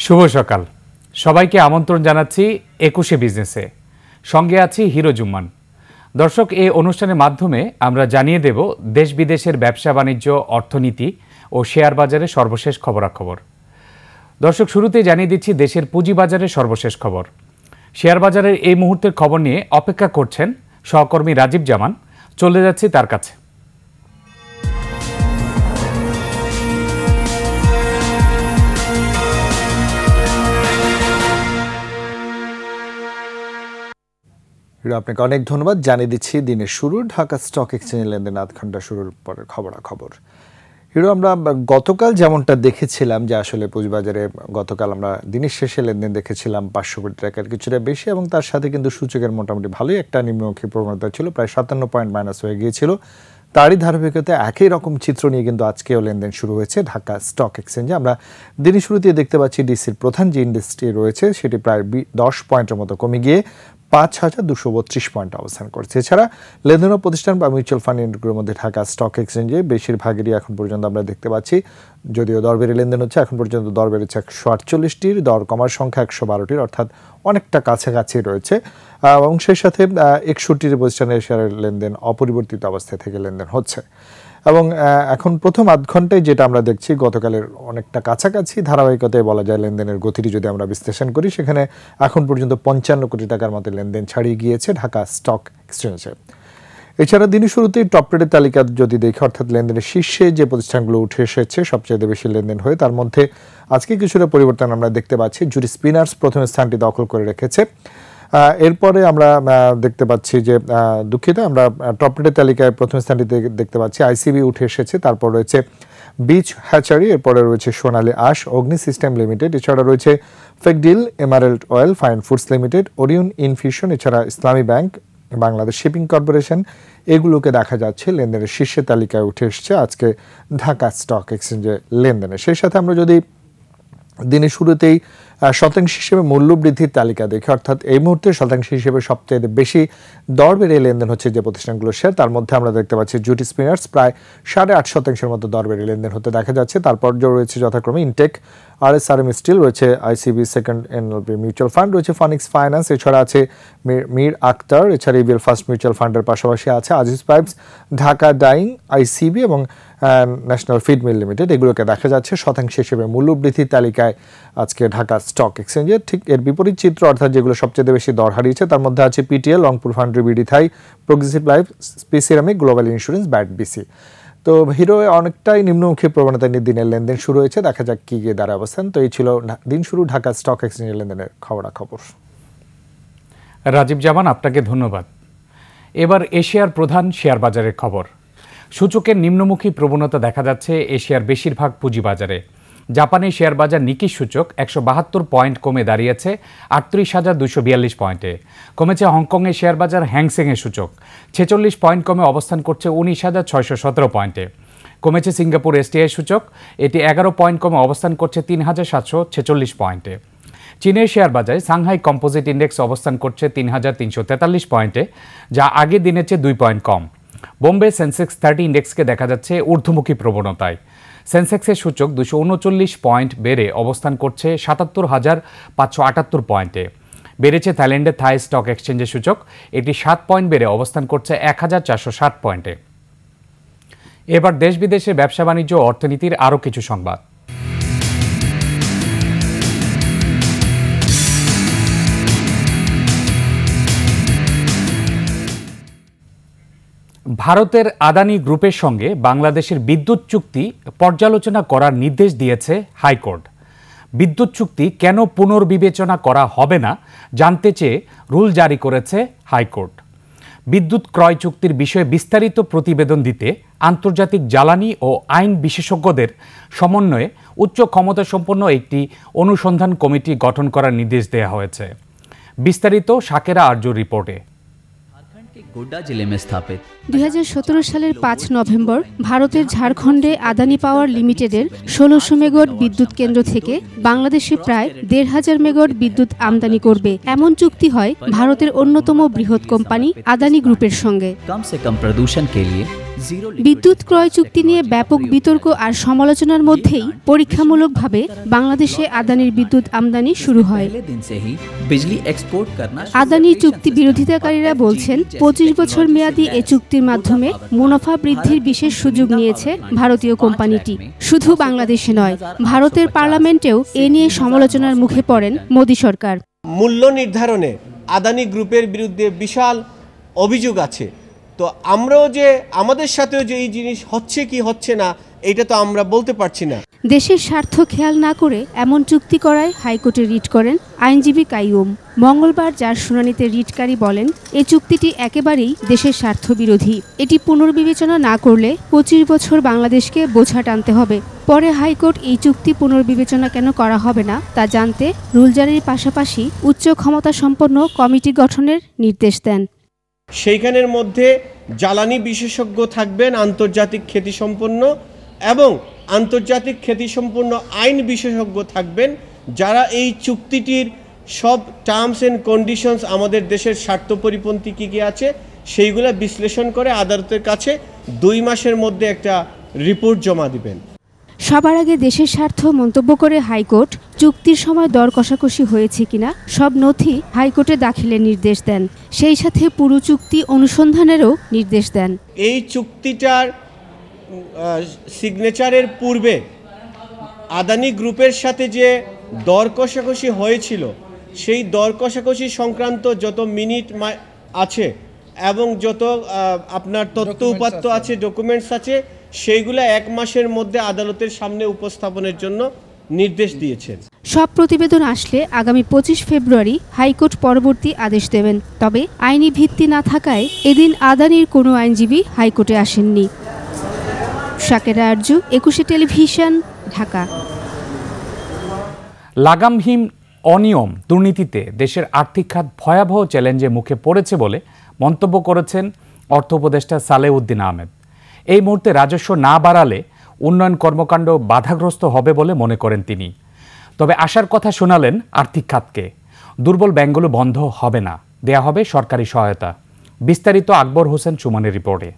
শুভ সকাল সবাইকে আমন্ত্রণ জানাচ্ছি ২১শে বিজনেসে। সঙ্গে আছি হিরো জুম্মান। দর্শক, এই অনুষ্ঠানের মাধ্যমে আমরা জানিয়ে দেব দেশ বিদেশের ব্যবসা বাণিজ্য, অর্থনীতি ও শেয়ার বাজারের সর্বশেষ খবরাখবর। দর্শক, শুরুতেই জানিয়ে দিচ্ছি দেশের পুঁজিবাজারের সর্বশেষ খবর। শেয়ার বাজারের এই মুহূর্তের খবর নিয়ে অপেক্ষা করছেন সহকর্মী রাজীব জামান। চলে যাচ্ছি তার কাছে। আপনাকে অনেক ধন্যবাদ। জানিয়ে দিচ্ছি দিনের শুরু ঢাকা স্টক এক্সচেঞ্জ লেনদেন আধ ঘন্টা শুরুর পরের খবরাখবর। হিরো, আমরা গতকাল যেমনটা দেখেছিলাম যে আসলে পুঁজিবাজারে গতকাল আমরা দিনের শেষে লেনদেন দেখেছিলাম 500 কোটি টাকার কিছুটা বেশি, এবং তার সাথে কিন্তু সূচকের মোটামুটি ভালোই একটা নিম্নমুখী প্রবণতা ছিল, প্রায় 57 পয়েন্ট মাইনাস হয়ে গিয়েছিল। তারই ধারাবাহিকতায় একই রকম চিত্র নিয়ে কিন্তু আজকেও লেনদেন শুরু হয়েছে ঢাকা স্টক এক্সচেঞ্জে। আমরা দিনের শুরুতেই দেখতে পাচ্ছি ডিসির প্রধান যে ইন্ডেক্সটি রয়েছে সেটি প্রায় 10 পয়েন্টের মতো কমে গিয়ে 5232 পয়েন্ট অবস্থান করছে। এছাড়া লেনদেন প্রতিষ্ঠান বা মিউচুয়াল ফান্ড ইউনিটগুলোর মধ্যে ঢাকা স্টক এক্সচেঞ্জে বেশিরভাগেরই এখন পর্যন্ত আমরা দেখতে পাচ্ছি, যদিও দর বেড়ে লেনদেন হচ্ছে, এখন পর্যন্ত দর বেড়েছে 148টির, দর কমার সংখ্যা 112টির, অর্থাৎ অনেকটা কাছাকাছি রয়েছে। এবং সেই সাথে 61টির প্রতিষ্ঠানের শেয়ারের লেনদেন অপরিবর্তিত অবস্থায় থেকে লেনদেন হচ্ছে। এবং এখন প্রথম আধ ঘন্টায় যেটা আমরা দেখছি গতকালের অনেকটা কাছাকাছি ধারাবাহিকতায় বলা যায় লেনদেনের গতিটি যদি আমরা বিশ্লেষণ করি, সেখানে এখন পর্যন্ত 55 কোটি টাকার মতো লেনদেন ছাড়িয়ে গিয়েছে ঢাকা স্টক এক্সচেঞ্জে। এছাড়া দিনের শুরুতেই টপ রেটের তালিকা যদি দেখি, অর্থাৎ লেনদেনের শীর্ষে যে প্রতিষ্ঠানগুলো উঠে এসেছে সবচেয়ে বেশি লেনদেন হয়ে, তার মধ্যে আজকে কিছুটা পরিবর্তন আমরা দেখতে পাচ্ছি। জুরি স্পিনার্স প্রথম স্থানটি দখল করে রেখেছে। এরপরে আমরা দেখতে পাচ্ছি যে আমরা টপ রেটের তালিকায় প্রথম স্থানটিতে দেখতে পাচ্ছি আইসিবি উঠে এসেছে, তারপর রয়েছে বিচ হ্যাচারি, এরপরে রয়েছে সোনালী আশ, অগ্নি সিস্টেম লিমিটেড, এছাড়া রয়েছে ফেকডিল, Emerald Oil, Fine Foods Limited, Orion Infusion, এছাড়া Islami bank, Bangladesh shipping corporation, এগুলোকে দেখা যাচ্ছে লেনদেনের শীর্ষে তালিকায় উঠে এসছে আজকে ঢাকা স্টক এক্সচেঞ্জে লেনদেনে। সেই সাথে আমরা যদি দিনের শুরুতেই শতাংশ হিসেবে মূল্য বৃদ্ধির তালিকা দেখি, অর্থাৎ এই মুহূর্তে শতাংশ হিসেবে সবচেয়ে বেশি দর বেড়ে লেনদেন হচ্ছে যে প্রতিষ্ঠানগুলোর শেয়ার, তার মধ্যে আমরা দেখতে পাচ্ছি জুটি স্পিনার্স প্রায় 8.5% মতো দর বেড়ে লেনদেন হতে দেখা যাচ্ছে। তারপর রয়েছে যথাক্রমে ইনটেক, RSRM স্টিল, রয়েছে ICB second NLP mutual fund, রয়েছে ফনিক্স ফাইন্যান্স, এছাড়া আছে মীর আক্তার, এছাড়া ইবিএল ফার্স্ট মিউচুয়াল ফান্ডের পাশাপাশি আছে Aziz Pipes, Dhaka Dyeing, ICB এবং ন্যাশনাল ফিড মিল লিমিটেড, এগুলোকে দেখা যাচ্ছে শতাংশ হিসেবে মূল্য বৃদ্ধির তালিকায় আজকে ঢাকা স্টক এক্সচেঞ্জে। ঠিক এর বিপরীত চিত্র, অর্থাৎ যেগুলো সবচেয়ে বেশি দর হারিয়েছে তার মধ্যে আছে PTL, Rangpur Foundry, BD Thai, Progressive Life, স্পেসিরামিক, গ্লোবাল ইন্স্যুরেন্স, ব্যাট বিসি। তো হিরো অনেকটাই নিম্নমুখী প্রবণতা নিয়ে দিনের লেনদেন শুরু হয়েছে, দেখা যাক কি গিয়ে দাঁড়ায় অবস্থান। তো এই ছিল দিন শুরু ঢাকা স্টক এক্সচেঞ্জের লেনদেনের খবরাখবর। রাজীব জামান, আপনাকে ধন্যবাদ। এবার এশিয়ার প্রধান শেয়ার বাজারের খবর। সূচকের নিম্নমুখী প্রবণতা দেখা যাচ্ছে এশিয়ার বেশিরভাগ পুঁজিবাজারে। জাপানি শেয়ার বাজার নিকি সূচক 172 পয়েন্ট কমে দাঁড়িয়েছে 38,242 পয়েন্টে। কমেছে হংকংয়ের শেয়ার বাজার হ্যাংসেংয়ের সূচক 46 পয়েন্ট কমে অবস্থান করছে 19,617 পয়েন্টে। কমেছে সিঙ্গাপুর এসটিআই সূচক, এটি 11 পয়েন্ট কমে অবস্থান করছে 3,746 পয়েন্টে। চীনের শেয়ার বাজারে সাংহাই কম্পোজিট ইন্ডেক্স অবস্থান করছে 3,343 পয়েন্টে, যা আগের দিনের চেয়ে 2 পয়েন্ট কম। বোম্বে সেন্সেক্স 30 ইন্ডেক্সকে দেখা যাচ্ছে ঊর্ধ্বমুখী প্রবণতায়। সেন্সেক্সের সূচক 239 পয়েন্ট বেড়ে অবস্থান করছে 77,578 পয়েন্টে। বেড়েছে থাইল্যান্ডের থাই স্টক এক্সচেঞ্জের সূচক, এটি 7 পয়েন্ট বেড়ে অবস্থান করছে 1,460 পয়েন্টে। এবার দেশ বিদেশের ব্যবসা বাণিজ্য ও অর্থনীতির আরও কিছু সংবাদ। ভারতের আদানি গ্রুপের সঙ্গে বাংলাদেশের বিদ্যুৎ চুক্তি পর্যালোচনা করার নির্দেশ দিয়েছে হাইকোর্ট। বিদ্যুৎ চুক্তি কেন পুনর্বিবেচনা করা হবে না জানতে চেয়ে রুল জারি করেছে হাইকোর্ট। বিদ্যুৎ ক্রয় চুক্তির বিষয়ে বিস্তারিত প্রতিবেদন দিতে আন্তর্জাতিক জ্বালানি ও আইন বিশেষজ্ঞদের সমন্বয়ে উচ্চ ক্ষমতাসম্পন্ন একটি অনুসন্ধান কমিটি গঠন করার নির্দেশ দেওয়া হয়েছে। বিস্তারিত শাকেরা আরজুর রিপোর্টে। गोड्डा जिले में स्थापित 2017 সালের 5 নভেম্বর ভারতের ঝাড়খণ্ডে আদানি পাওয়ার লিমিটেডের 1600 মেগাওয়াট বিদ্যুৎ কেন্দ্র থেকে বাংলাদেশে প্রায় 1500 মেগাওয়াট বিদ্যুৎ আমদানি করবে এমন চুক্তি হয় ভারতের অন্যতম বৃহৎ কোম্পানি আদানি গ্রুপের সঙ্গে। कम से कम प्रदूषण के लिए বিদ্যুৎ ক্রয় চুক্তি নিয়ে ব্যাপক বিতর্ক আর সমালোচনার মধ্যেই পরীক্ষামূলকভাবে বাংলাদেশে আদানির বিদ্যুৎ আমদানি শুরু হয়। আদানি চুক্তি বিরোধিতাকারীরা বলছেন 25 বছর মেয়াদী এ চুক্তির মাধ্যমে মুনাফা বৃদ্ধির বিশেষ সুযোগ নিয়েছে ভারতীয় কোম্পানিটি। শুধু বাংলাদেশে নয়, ভারতের পার্লামেন্টেও এ নিয়ে সমালোচনার মুখে পড়েন মোদি সরকার। মূল্য নির্ধারণে আদানি গ্রুপের বিরুদ্ধে বিশাল অভিযোগ আছে, তো আমরাও যে আমাদের সাথেও যে এই জিনিস হচ্ছে কি হচ্ছে না এটা তো আমরা বলতে পারছি না। দেশের স্বার্থ খেয়াল না করে এমন চুক্তি করায় হাইকোর্টে রিট করেন আইনজীবী কাইয়ুম। মঙ্গলবার যার শুনানিতে রিটকারী বলেন, এই চুক্তিটি একেবারেই দেশের স্বার্থ বিরোধী। এটি পুনর্বিবেচনা না করলে 25 বছর বাংলাদেশকে বোঝা টানতে হবে। পরে হাইকোর্ট এই চুক্তি পুনর্বিবেচনা কেন করা হবে না তা জানতে রুল জারির পাশাপাশি উচ্চ ক্ষমতা সম্পন্ন কমিটি গঠনের নির্দেশ দেন। সেইখানের মধ্যে জ্বালানি বিশেষজ্ঞ থাকবেন আন্তর্জাতিক খ্যাতিসম্পন্ন, এবং আন্তর্জাতিক খ্যাতিসম্পন্ন আইন বিশেষজ্ঞ থাকবেন যারা এই চুক্তিটির সব টার্মস অ্যান্ড কন্ডিশনস আমাদের দেশের স্বার্থ পরিপন্থী কী কী আছে সেইগুলো বিশ্লেষণ করে আদালতের কাছে 2 মাসের মধ্যে একটা রিপোর্ট জমা দিবেন। সবার আগে দেশের স্বার্থ মন্তব্য করে হাইকোর্ট চুক্তির সময় দর কষাকষি হয়েছে কিনা সব নথি হাইকোর্টে দাখিলের নির্দেশ দেন। সেই সাথে পুরো চুক্তি অনুসন্ধানেরও নির্দেশ দেন। এই চুক্তিটার সিগনেচারের পূর্বে আদানি গ্রুপের সাথে যে দর কষাকষি হয়েছিল সেই দর কষাকষি সংক্রান্ত যত মিনিট আছে এবং যত আপনার তথ্য উপাত্ত আছে, ডকুমেন্টস আছে, সেইগুলো 1 মাসের মধ্যে আদালতের সামনে উপস্থাপনের জন্য নির্দেশ দিয়েছেন। সব প্রতিবেদন আসলে আগামী 25 ফেব্রুয়ারি হাইকোর্ট পরবর্তী আদেশ দেবেন। তবে আইনি ভিত্তি না থাকায় এদিন আদানির কোনো আইনজীবী হাইকোর্টে আসেননি। শাকেরা আরজু, 21 টেলিভিশন, ঢাকা। লাগামহীন অনিয়ম দুর্নীতিতে দেশের আর্থিক খাত ভয়াবহ চ্যালেঞ্জের মুখে পড়েছে বলে মন্তব্য করেছেন অর্থ উপদেষ্টা সালেউদ্দিন আহমেদ। এই মুহূর্তে রাজস্ব না বাড়ালে উন্নয়ন কর্মকাণ্ড বাধাগ্রস্ত হবে বলে মনে করেন তিনি। তবে আশার কথা শোনালেন আর্থিক খাতকে। দুর্বল ব্যাংকগুলো বন্ধ হবে না, দেয়া হবে সরকারি সহায়তা। বিস্তারিত আকবর হোসেন সুমনের রিপোর্টে।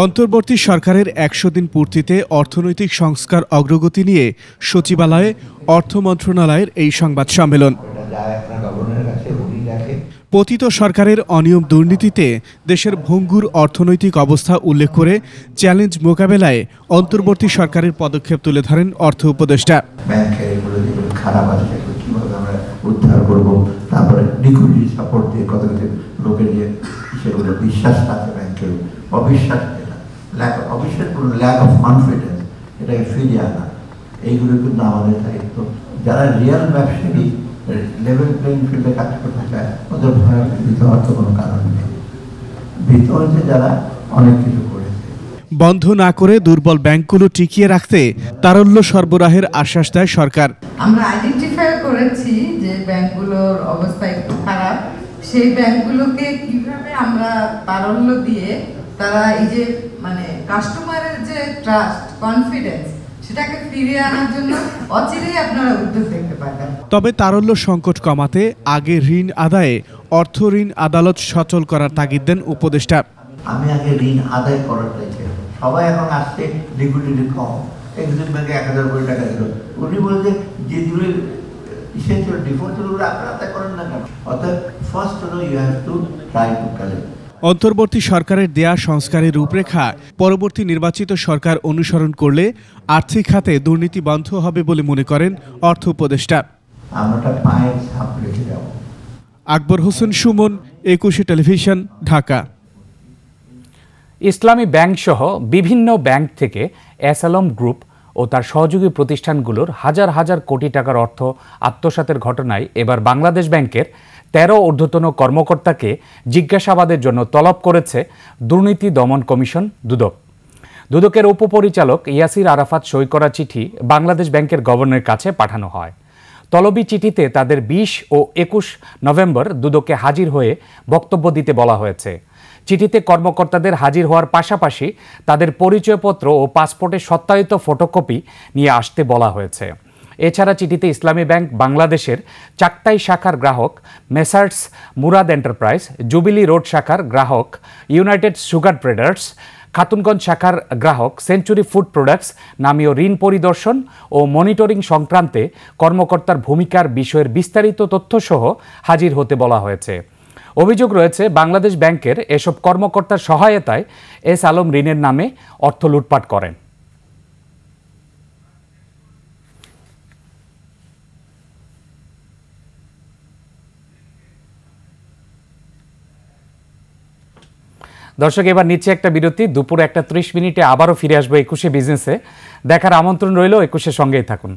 অন্তর্বর্তী সরকারের 100 দিন পূর্তিতে অর্থনৈতিক সংস্কার অগ্রগতি নিয়ে সচিবালয়ে অর্থ মন্ত্রণালয়ের এই সংবাদ সম্মেলন। পতিত সরকারের অনিয়ম দুর্নীতিতে দেশের ভঙ্গুর অর্থনৈতিক অবস্থা উল্লেখ করে চ্যালেঞ্জ মোকাবেলায় অন্তর্বর্তী সরকারের পদক্ষেপ তুলে ধরেন অর্থ উপদেষ্টা। খারাপ আছে কিভাবে আমরা উদ্ধার করবো, তারপরে লিকুইডিটি সাপোর্ট দিয়ে কত কিছু লোকের যে সেগুলো বিশ্বাস আছে ব্যাংকের অবিশ্বাস, ল্যাক অফ কনফিডেন্স, এটাকে ফিরিয়ে আনা, এইগুলো কিন্তু আমাদের দায়িত্ব। যারা রিয়েল ব্যবসায়ী লেভেল প্লেইং ফিল্ডে কাজ করতে চায় ওদের ভয় ভীত হওয়ার তো কোনো কারণ নেই। ভীত হচ্ছে যারা অনেক কিছু করেছে। বন্ধ না করে দুর্বল ব্যাংকগুলো টিকিয়ে রাখতে তারল্য সরবরাহের আশ্বাস দেয় সরকার। আমরা আইডেন্টিফাই করেছি যে ব্যাংকগুলোর অবস্থা একটু খারাপ, সেই ব্যাংকগুলোকে কিভাবে আমরা তারল্য দিয়ে তারা এই যে কাস্টমারের যে ট্রাস্ট, কনফিডেন্স, সেটাকে ফিরিয়ে আনার জন্য অচিরেই আপনারা উদ্যোগ দেখতে পাবেন। তবে তারল্য সংকট কমাতে আগে ঋণ আদায়ে অর্থ ঋণ আদালত সচল করার তাগিদ দেন উপদেষ্টা। আমি আগে ঋণ আদায় করাটাই চাই। সবাই এখন আসছে লিকুইডিটি কম, এক্সিম ব্যাংকে 1000 কোটি টাকা দিল, উনি বলছে যেগুলো ইসেন্সিয়াল ডিফল্ট সেগুলো আপনারা আদায় করেন না কেন? অর্থাৎ first you have to try to collect. অন্তর্বর্তী সরকারের দেয়া সংস্কারের রূপরেখা পরবর্তী নির্বাচিত সরকার অনুসরণ করলে আর্থিক খাতে দুর্নীতি বন্ধ হবে বলে মনে করেন অর্থ উপদেষ্টা। আকবর হোসেন সুমন, 21 টেলিভিশন, ঢাকা। ইসলামী ব্যাংক সহ বিভিন্ন ব্যাংক থেকে এসএলএম গ্রুপ ও তার সহযোগী প্রতিষ্ঠানগুলোর হাজার হাজার কোটি টাকার অর্থ আত্মসাতের ঘটনায় এবার বাংলাদেশ ব্যাংকের 13 ঊর্ধ্বতন কর্মকর্তাকে জিজ্ঞাসাবাদের জন্য তলব করেছে দুর্নীতি দমন কমিশন দুদক। দুদকের উপপরিচালক ইয়াসির আরাফাত সই করা চিঠি বাংলাদেশ ব্যাংকের গভর্নরের কাছে পাঠানো হয়। তলবি চিঠিতে তাদের 20 ও 21 নভেম্বর দুদকে হাজির হয়ে বক্তব্য দিতে বলা হয়েছে। চিঠিতে কর্মকর্তাদের হাজির হওয়ার পাশাপাশি তাদের পরিচয়পত্র ও পাসপোর্টের সত্যায়িত ফটোকপি নিয়ে আসতে বলা হয়েছে। এছাড়া চিঠিতে ইসলামী ব্যাংক বাংলাদেশের চাকতাই শাখার গ্রাহক messrs Murad enterprise, jubilee road শাখার গ্রাহক ইউনাইটেড সুগার ট্রেডার্স, খাতুনগঞ্জ শাখার গ্রাহক সেঞ্চুরি ফুড প্রোডাক্টস নামীয় ঋণ পরিদর্শন ও মনিটরিং সংক্রান্তে কর্মকর্তার ভূমিকার বিষয়ের বিস্তারিত তথ্যসহ হাজির হতে বলা হয়েছে। অভিযোগ রয়েছে বাংলাদেশ ব্যাংকের এসব কর্মকর্তার সহায়তায় এস আলম ঋণের নামে অর্থ লুটপাট করেন। দর্শক, এবার নিচ্ছে একটা বিরতি। দুপুর 1:30 আবারও ফিরে আসবো 21শে বিজনেসে। দেখার আমন্ত্রণ রইল, 21শে সঙ্গেই থাকুন।